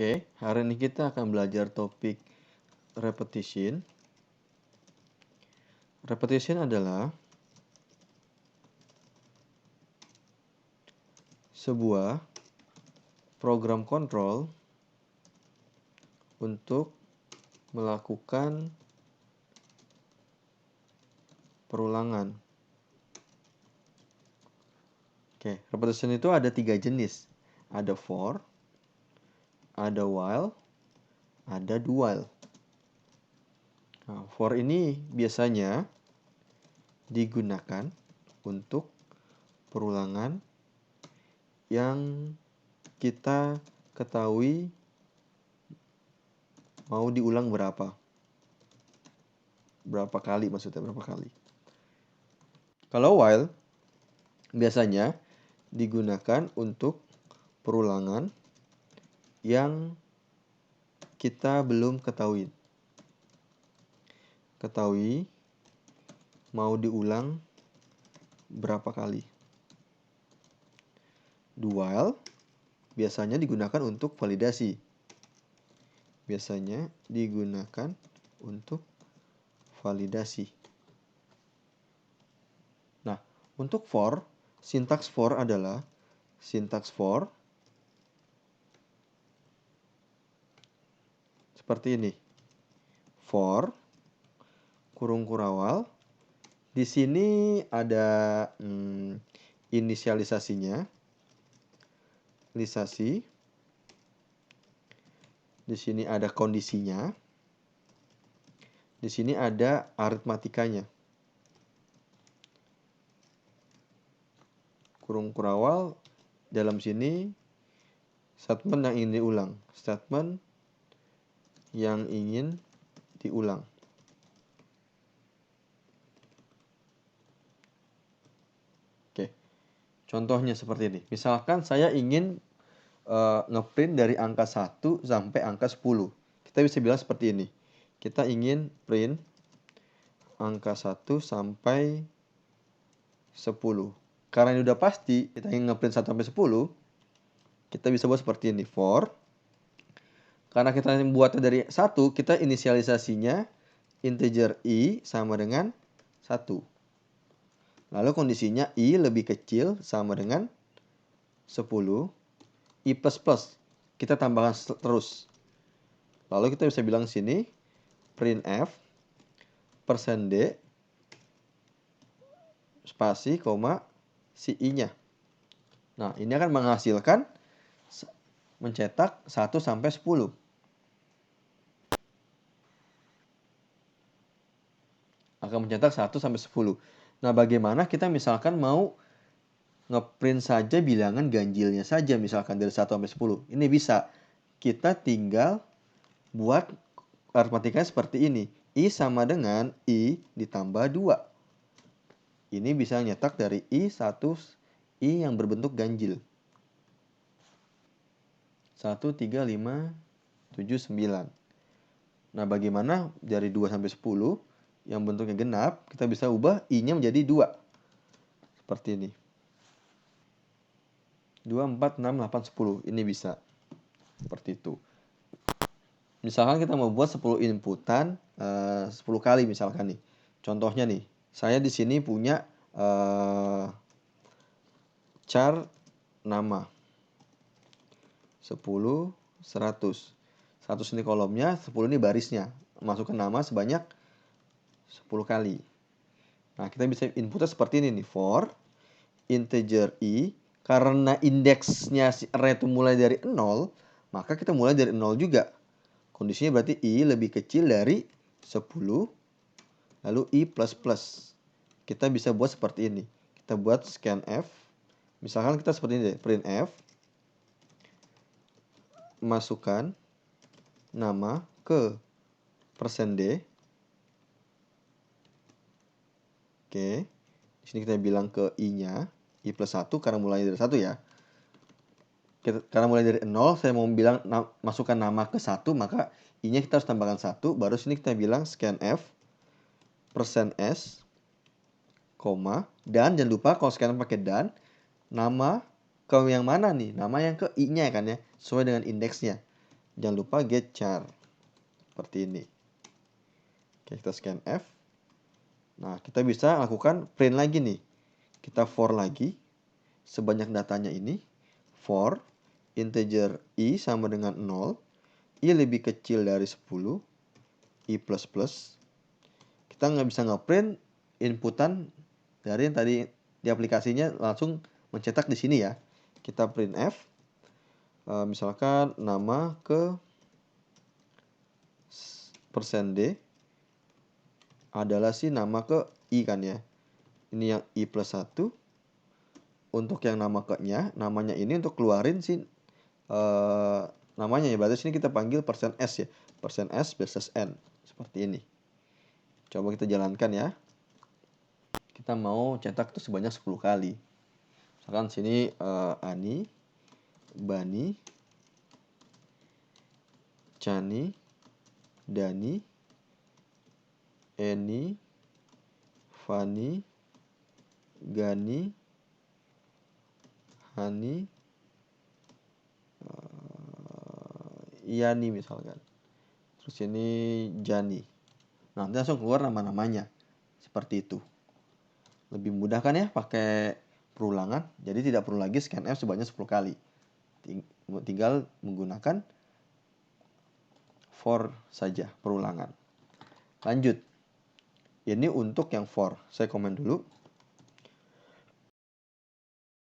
Oke, hari ini kita akan belajar topik repetition. Repetition adalah sebuah program kontrol untuk melakukan perulangan. Oke, repetition itu ada 3 jenis. Ada for, ada while, ada do while. Nah, for ini biasanya digunakan untuk perulangan yang kita ketahui mau diulang berapa kali maksudnya, berapa kali. Kalau while biasanya digunakan untuk perulangan yang kita belum ketahui mau diulang berapa kali. Do while biasanya digunakan untuk validasi. Nah, untuk for, sintaks for adalah seperti ini. For kurung kurawal. Di sini ada inisialisasinya. Di sini ada kondisinya. Di sini ada aritmatikanya. Kurung kurawal dalam sini statement yang ingin diulang. Oke. Contohnya seperti ini. Misalkan saya ingin ngeprint dari angka 1 sampai angka 10. Kita bisa bilang seperti ini. Kita ingin print angka 1 sampai 10. Karena ini udah pasti, kita ingin ngeprint 1 sampai 10, kita bisa buat seperti ini. For, karena kita buatnya dari 1, kita inisialisasinya integer i sama dengan 1. Lalu kondisinya i lebih kecil sama dengan 10. I plus plus, kita tambahkan terus. Lalu kita bisa bilang sini printf %d spasi koma si i-nya. Nah, ini akan menghasilkan mencetak 1 sampai 10. Akan mencetak 1 sampai 10. Nah, bagaimana kita misalkan mau ngeprint saja bilangan ganjilnya saja, misalkan dari 1 sampai 10. Ini bisa. Kita tinggal buat aritmatikanya seperti ini. I sama dengan I ditambah 2. Ini bisa nyetak dari I yang berbentuk ganjil. 1, 3, 5, 7, 9. Nah, bagaimana dari 2 sampai 10 yang bentuknya genap, kita bisa ubah I-nya menjadi 2. Seperti ini. 2, 4, 6, 8, 10. Ini bisa. Seperti itu. Misalkan kita mau buat 10 inputan 10 kali misalkan nih. Contohnya nih, saya di sini punya char nama 10, 100. 100 ini kolomnya, 10 ini barisnya. Masukkan nama sebanyak 10 kali. Nah, kita bisa inputnya seperti ini nih. For integer i, karena indeksnya si array itu mulai dari 0, maka kita mulai dari 0 juga. Kondisinya berarti i lebih kecil dari 10, lalu i plus plus. Kita bisa buat seperti ini. Kita buat scanf. Misalkan kita seperti ini deh, printf. Masukkan nama ke %d. Oke. Di sini kita bilang ke i-nya, i plus 1 karena mulai dari 1 ya. Karena mulai dari 0, saya mau bilang masukkan nama ke 1, maka i-nya kita harus tambahkan 1, baru sini kita bilang scanf %s, dan jangan lupa kalau scanf pakai dan, nama ke yang mana nih? Nama yang ke i-nya kan ya, sesuai dengan indeksnya. Jangan lupa get char. Seperti ini. Oke, kita scan F. Nah, kita bisa lakukan print lagi nih. Kita for lagi. Sebanyak datanya ini. For integer i sama dengan 0. I lebih kecil dari 10. I plus plus. Kita nggak bisa ngeprint inputan dari yang tadi di aplikasinya langsung mencetak di sini ya. Kita print F. Misalkan nama ke %d adalah si nama ke i kan ya. Ini yang i plus 1. Untuk yang nama ke-nya, namanya ini untuk keluarin si namanya ya. Berarti sini kita panggil %s ya. %s versus n. Seperti ini. Coba kita jalankan ya. Kita mau cetak itu sebanyak 10 kali. Misalkan sini Ani, Bani, Chani, Dani, Eni, Fani, Gani, Hani, Yani misalkan. Terus ini Jani. Nah, nanti langsung keluar nama-namanya. Seperti itu. Lebih mudah kan ya pakai perulangan. Jadi tidak perlu lagi scan F sebanyak 10 kali. Tinggal menggunakan for saja, perulangan. Lanjut. Ini untuk yang for. Saya komen dulu.